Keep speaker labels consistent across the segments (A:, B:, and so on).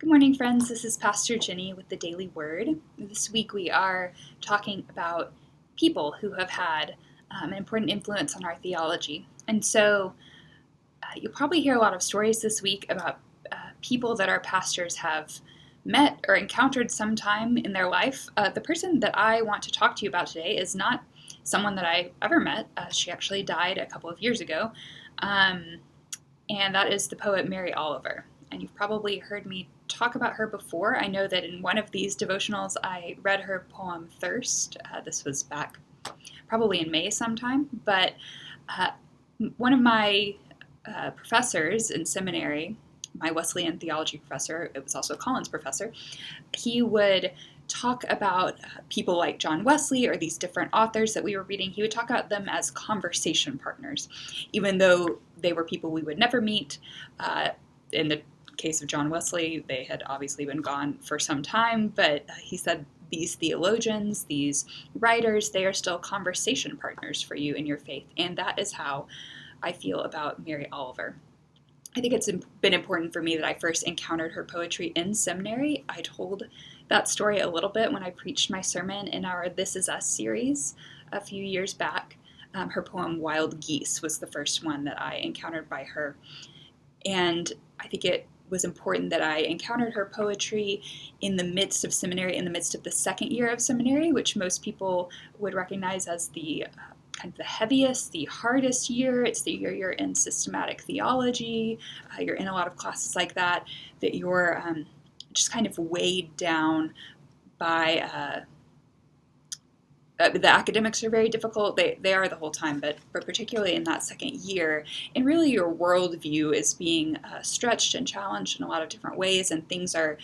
A: Good morning, friends. This is Pastor Ginny with the Daily Word. This week we are talking about people who have had an important influence on our theology. And so you'll probably hear a lot of stories this week about people that our pastors have met or encountered sometime in their life. The person that I want to talk to you about today is not someone that I ever met. She actually died a couple of years ago. And that is the poet Mary Oliver. And you've probably heard me talk about her before. I know that in one of these devotionals I read her poem Thirst. This was back probably in May sometime. But one of my professors in seminary, my Wesleyan theology professor, it was also a Collins professor, he would talk about people like John Wesley or these different authors that we were reading. He would talk about them as conversation partners, even though they were people we would never meet. In the case of John Wesley, they had obviously been gone for some time, but he said these theologians, these writers, they are still conversation partners for you in your faith. And that is how I feel about Mary Oliver. I think it's been important for me that I first encountered her poetry in seminary. I told that story a little bit when I preached my sermon in our This Is Us series a few years back. Her poem Wild Geese was the first one that I encountered by her. And I think it was important that I encountered her poetry in the midst of seminary, in the midst of the second year of seminary, which most people would recognize as the kind of the heaviest, the hardest year. It's the year you're in systematic theology. You're in a lot of classes like that you're just kind of weighed down by the academics are very difficult. They are the whole time, but particularly in that second year. And really your worldview is being stretched and challenged in a lot of different ways, and things are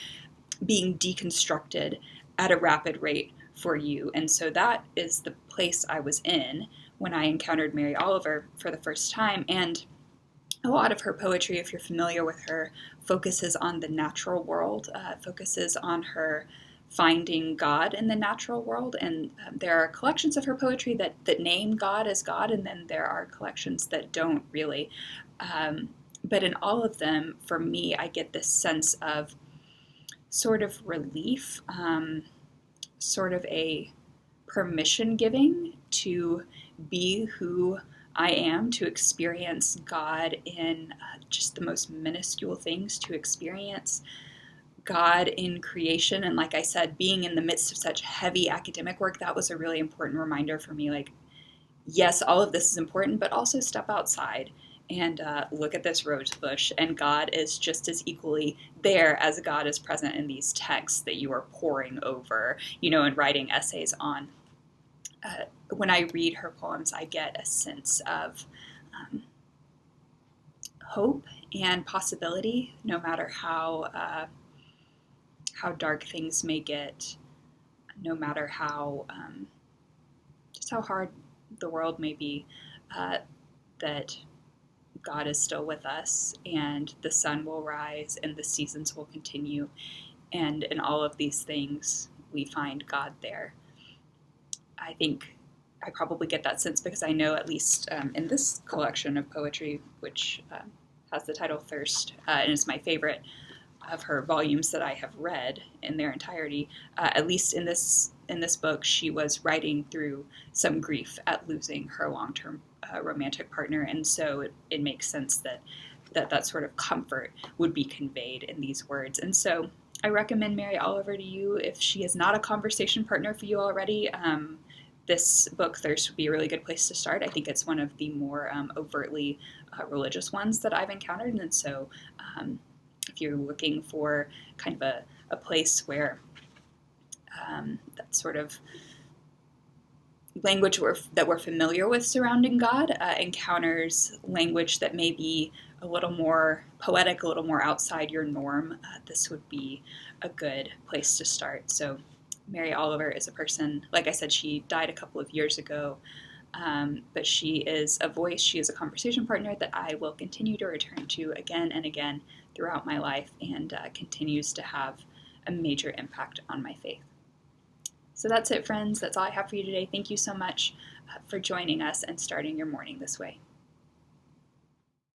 A: being deconstructed at a rapid rate for you. And so that is the place I was in when I encountered Mary Oliver for the first time. And a lot of her poetry, if you're familiar with her, focuses on the natural world, focuses on her finding God in the natural world. And there are collections of her poetry that name God as God, and then there are collections that don't really. But in all of them, for me, I get this sense of sort of relief, sort of a permission giving to be who I am, to experience God in just the most minuscule things, to experience God in creation. And like I said, being in the midst of such heavy academic work, that was a really important reminder for me. Like, yes, all of this is important, but also step outside and look at this rose bush, and God is just as equally there as God is present in these texts that you are poring over, and writing essays on. When I read her poems, I get a sense of hope and possibility, no matter how dark things may get, no matter how just how hard the world may be. That God is still with us, and the sun will rise, and the seasons will continue, and in all of these things, we find God there. I think I probably get that sense because I know, at least in this collection of poetry, which has the title Thirst, and is my favorite of her volumes that I have read in their entirety, at least in this book, she was writing through some grief at losing her long-term romantic partner, and so it makes sense that sort of comfort would be conveyed in these words. And so I recommend Mary Oliver to you if she is not a conversation partner for you already. This book, Thirst, would be a really good place to start. I think it's one of the more overtly religious ones that I've encountered, and so if you're looking for kind of a place where that sort of language that we're familiar with surrounding God encounters language that may be a little more poetic, a little more outside your norm, this would be a good place to start. So Mary Oliver is a person, like I said, she died a couple of years ago, but she is a voice, she is a conversation partner that I will continue to return to again and again throughout my life, and continues to have a major impact on my faith. So that's it, friends. That's all I have for you today. Thank you so much for joining us and starting your morning this way.